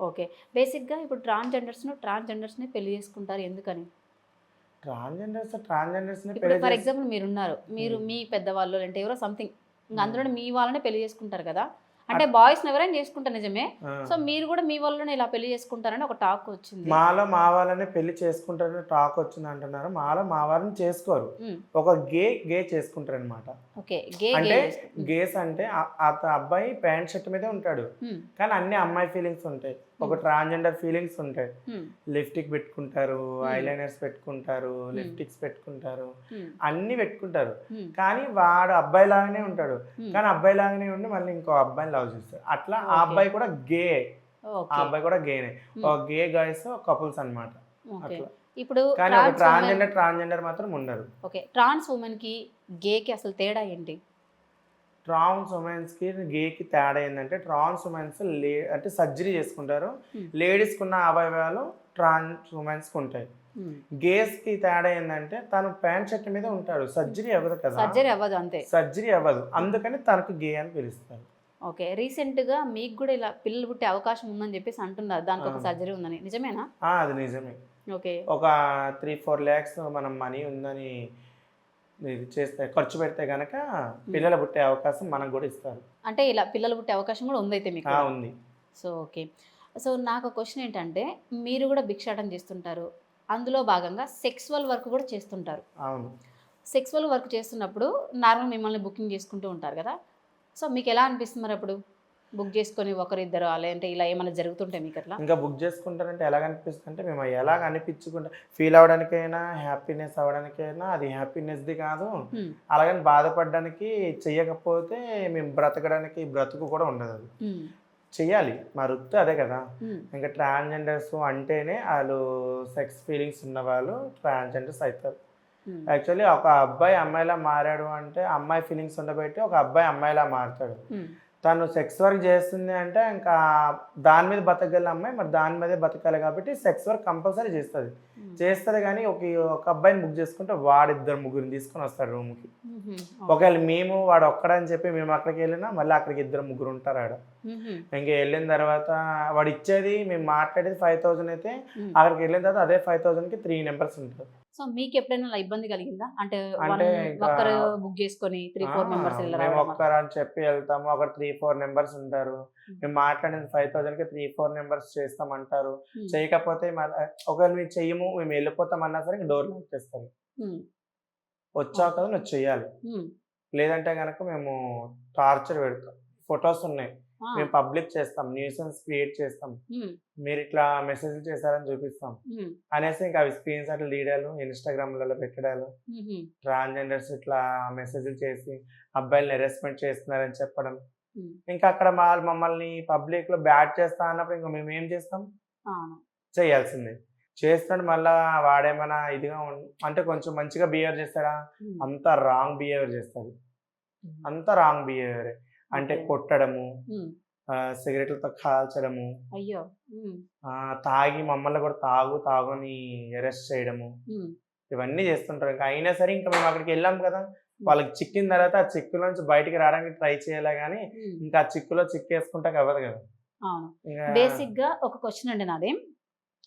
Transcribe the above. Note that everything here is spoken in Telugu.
ఓకే. బేసిక్‌గా ఇప్పుడు ట్రాన్స్‌జెండర్స్‌ని పెళ్లి చేసుకుంటారు ఎందుకని? ట్రాన్స్‌జెండర్స్‌ని ఇప్పుడు పెళ్లి ఫర్ చేసి ఎగ్జాంపుల్ మీరున్నారు. మీరు హ్మ్. మీ పెద్దవాళ్ళు లేదంటే ఎవరో సంథింగ్ ఇంగ హ్మ్. అందులోనే మీ వాళ్ళనే పెళ్లి చేసుకుంటారు కదా! అంటే అట్ బాయ్స్‌ని ఎవరైనా చేసుకుంటారు నిజమే. ఆ! సో, మీరు కూడా మీ వాళ్ళనే ఇలా పెళ్లి చేసుకుంటారని ఒక టాక్ వచ్చింది. మాలో మా వాళ్ళనే పెళ్లి చేసుకుంటారని టాకొచ్చిందంటున్నారు. మాలో మా వాళ్ళని చేసుకోరు. హ్మ్. ఒక గే చేసుకుంటారనమాట. ఓకే. గే అంటే చేసుకు గేస్ అంటే అబ్బాయి ప్యాంట్ షర్ట్ మీదే ఉంటాడు. హ్మ్. కానీ అన్నీ అమ్మాయి ఫీలింగ్స్ ఉంటాయి. ఒక హ్మ్. ట్రాన్స్‌జెండర్ ఫీలింగ్స్ ఉంటాయి. హ్మ్. లిప్‌స్టిక్ పెట్టుకుంటారు, హ్మ్. ఐలైనర్స్ పెట్టుకుంటారు, హ్మ్. లిప్‌స్టిక్స్ పెట్టుకుంటారు. హ్మ్. అన్నీ పెట్టుకుంటారు. హ్మ్. కానీ వాడు అబ్బాయిలాగానే ఉంటాడు. హ్మ్. కానీ అబ్బాయిలాగానే ఉండి మళ్ళీ ఇంకో అబ్బాయిని లవ్ చేస్తాడు. అట్లా ఆ ఓకే. అబ్బాయి కూడా గే. ఆ ఓకే. అబ్బాయి కూడా గేనే. హ్మ్. గే గాయ్స్ కపుల్స్ అన్నమాట. ఓకే. అట్లా. ఇప్పుడు కానీ ఒక ట్రాన్స్ వుమెన్ ట్రాన్స్‌జెండర్ మాత్రం ఉండరు. ఓకే. ట్రాన్స్ వుమెన్‌కి, గేకి అసలు తేడా ఏంటి? ట్రాన్స్ ఉమెన్స్‌కి, గేకి తేడా ఏందంటే ట్రాన్స్ ఉమెన్స్ అంటే సర్జరీ చేసుకుంటారు. హ్మ్. లేడీస్‌కున్న అవయవాలు ట్రాన్స్ ఉమెన్స్‌కుంటాయి. హ్మ్. గేస్‌కి తేడా ఏందంటే తను ప్యాంట్ షర్ట్ మీద ఉంటాడు. హ్మ్. సర్జరీ అవ్వదు కదా! సర్జరీ అవ్వదు అంతే. సర్జరీ అవ్వదు. హ్మ్. అందుకని తనకు గే అని పిలుస్తారు. ఓకే. రీసెంట్‌గా మీకు గూడా ఇలా పిల్లలు పుట్టే అవకాశం ఉందని జెప్పేసి అంటున్నారు. ఆ! దానికొక సర్జరీ ఉందని. నిజమేనా? అది నిజమే. ఓకే. ఒక 3, 4 లాక్స్ మనం మనీ ఉందని ఇది చేస్తే ఖర్చు పెడితే గనక హ్మ్. పిల్లలు పుట్టే అవకాశం మనకు గూడా ఇస్తారు. అంటే ఇలా పిల్లలు పుట్టే అవకాశం గూడా ఉందయితే మీకు కూడా. ఉంది. So, okay. సో, నాకో క్వెషన్ ఏంటంటే మీరు గూడా భిక్షాటన చేస్తుంటారు. అందులో భాగంగా సెక్సువల్ వర్క్ గూడా చేస్తుంటారు. అవును. సెక్సువల్ వర్క్ చేస్తున్నప్పుడు నార్మల్ మిమ్మల్ని బుకింగ్ చేసుకుంటూ ఉంటారు గదా! సో, మీకెలా అనిపిస్తుంది మరప్పుడు? బుక్ చేసుకొని ఒకరిద్దరు లేదంటే ఇలా ఏమన్నా జరుగుతుంటాయా మీకట్లా? ఇంకా బుక్ జేసుకుంటారంటే ఎలాగనిపిస్తుందంటే, మేము ఎలాగ అనిపిచ్చకుండా ఫీల్ అవ్వడానికైనా, హ్యాపీనెస్ అవ్వడానికైనా అది హ్యాపీనెస్‌ది కాదు. హ్మ్. అలాగని బాధపడడానికి చెయ్యకపోతే మేము బ్రతకడానికి బ్రతుకు కూడా ఉండదది. హ్మ్. చెయ్యాలి. మా వృత్తి అదే కదా! హ్మ్. ఇంక ట్రాన్స్‌జెండర్స్ అంటేనే ఆళ్ళు సెక్స్ ఫీలింగ్స్ ఉన్నవాళ్ళు ట్రాన్స్‌జెండర్స్ అయితారు. హ్మ్. యాక్చువల్లీ ఒక అబ్బాయి అమ్మాయిలా మారాడు అంటే, అమ్మాయి ఫీలింగ్స్ ఉండబట్టి ఒక అబ్బాయి అమ్మాయిలా మారతాడు. హ్మ్. తను సెక్స్ వర్క్ చేస్తుంది అంటే ఇంకా దాని మీద బతకగల అమ్మాయి మరి దాని మీదే బతకాలి కాబట్టి సెక్స్ వర్క్ కంపల్సరీ చేస్తది. హ్మ్. చేస్తది గానీ ఒక అబ్బాయిని బుక్ చేసుకుంటే వాడిద్దరు ముగ్గురిని తీసుకొనొస్తాడు రూమ్‌కి. హుహు. ఓకే. ఒకవేళ మేము వాడొక్కడని చెప్పి మేము అక్కడికెళ్ళినా మళ్ళీ అక్కడికి ఇద్దరు ముగ్గురు ఉంటారాడ. హుహు. ఇంక ఎళ్ళిన తర్వాత వాడిచ్చేది మేము మాట్లాడేది 5,000 అయితే హ్మ్. అక్కడికెళ్ళిన తర్వాత అదే 5,000కి 3 నంబర్స్ ఉంటారు. సో, మీకెప్పుడైనా అలా ఇబ్బంది కలిగిందా? అంటే అంటే ఇంకా ఒక్కరు బుక్ చేసుకొని 3, ఆ! 4 మెంబర్స్ ఇలా రావడం అట్లా? మేమొక్కరని చెప్పి ఎళ్తాము. అక్కడ 3, 4 నంబర్స్ ఉంటారు. హ్మ్. మేము మాట్లాడిన 5,000కి 3, 4 నంబర్స్ చేస్తామంటారు. హ్మ్. చేయకపోతే ఒకవేళ మేము చెయ్యము, మేము అన్నా సరే ఇంక డోర్ లాక్ చేస్తారు. హ్మ్. వచ్చావు ఓకే. కదా! నువ్వు చెయ్యాలి. హ్మ్. లేదంటే గనక మేము టార్చర్ పెడతాం. ఫోటోస్ ఉన్నాయి. ఆ! మేము పబ్లిక్ చేస్తాం. న్యూసెన్స్ క్రియేట్ చేస్తాం. హ్మ్. మీరిట్లా మెసేజ్‌లు చేశారని చూపిస్తాం. హ్మ్. అనేసి ఇంక అవి స్క్రీన్ షాట్లు తీయడాలు, ఇన్‌స్టాగ్రామ్‌లలో పెట్టడాలు, హుహు. ట్రాన్స్‌జెండర్స్ ఇట్లా మెసేజ్‌లు చేసి అబ్బాయిలని హెరాస్మెంట్ చేస్తున్నారని చెప్పడం. హ్మ్. ఇంకా అక్కడ మమ్మల్ని పబ్లిక్‌లో బ్యాట్ చేస్తా అన్నప్పుడు ఇంక మేమేం చేస్తాం? అవును. చేయాల్సిందే. చేస్తున్నాడు మళ్ళా వాడేమన్నా ఇదిగా అంటే కొంచెం మంచిగా బిహేవ్ చేస్తాడా? హ్మ్. అంతా రాంగ్ బిహేవియర్ చేస్తాడు. హ్మ్. అంతా రాంగ్ బిహేవియరే. అంటే ఓకే. కొట్టడము, హ్మ్. సిగరెట్‌లతో కాల్చడము, అయ్యో! హ్మ్. తాగి మమ్మల్ని కూడా తాగు అని అరెస్ట్ చేయడము, హ్మ్. ఇవన్నీ చేస్తుంటారు. ఇంక అయినా సరే ఇంక మేము అక్కడికెళ్ళాం కదా! హ్మ్. వాళ్ళకి చిక్కిన తర్వాత ఆ చిక్కులోంచి బయటికి రావడానికి ట్రై చేయాలే గానీ, హ్మ్. ఇంకా ఆ చిక్కులో చిక్కేసుకుంటాకి అవ్వదు కదా! అవును. ఇంగా బేసిక్‌గా ఒక క్వెషన్ అండి నాది.